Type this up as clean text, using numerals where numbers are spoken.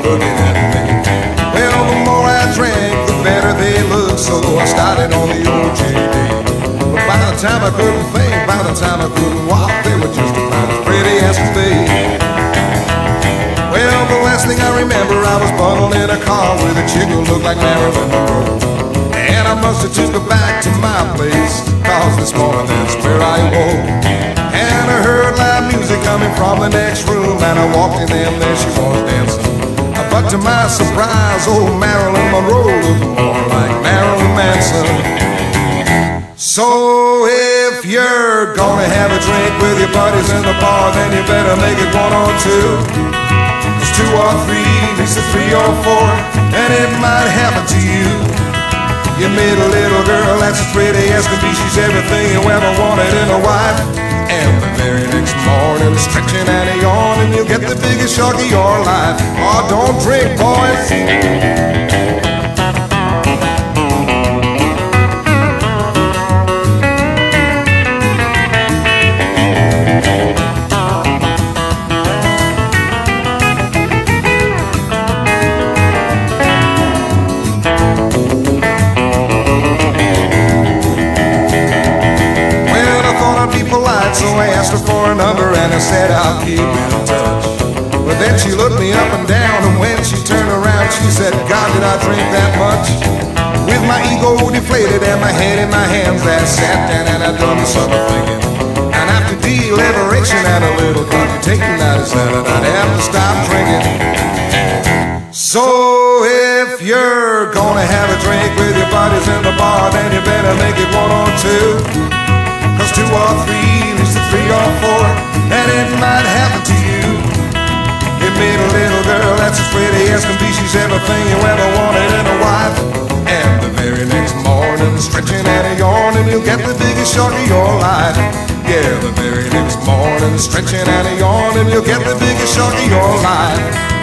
looking at me. Well, the more I drank, the better they looked, so I started on the OJD. But by the time I couldn't think, by the time I couldn't walk, they were just about as pretty as could be. Well, the last thing I remember, I was bundled in a car with a chick who looked like Marilyn Monroe. And I must have took her back to my place, cause this morning that's where I woke. And I heard loud music coming from the next room, and I walked in and there she was dancing. But to my surprise, old Marilyn Monroe looked more like Marilyn Manson. So if you're gonna have a drink with your buddies in the bar, then you better make it one or two. 'Cause 2 or 3 leads to 3 or 4, and it might happen to you. You meet a little girl that's as pretty as can be. She's everything you ever wanted in a wife. And the very next morning, stretching and a yawn, and you'll get the biggest shock of your life. Oh, don't drink, boys. So I asked her for a number and I said I'll keep in touch. But then she looked me up and down, and when she turned around she said, God, did I drink that much? With my ego deflated and my head in my hands, I sat down and I done some thinking. And after deliberation and a little computation, I decided I'd have to stop drinking. So if you're gonna have a drink with your buddies in the bar, then you better make it 1 or 2. 'Cause 2 or 3 leads to 3 or 4, and it might happen to you. You meet a little girl that's as pretty as can be. She's everything you ever wanted in a wife. And the very next morning, stretching and a yawn, and you'll get the biggest shock of your life. Yeah, the very next morning, stretching and a yawn, and you'll get the biggest shock of your life.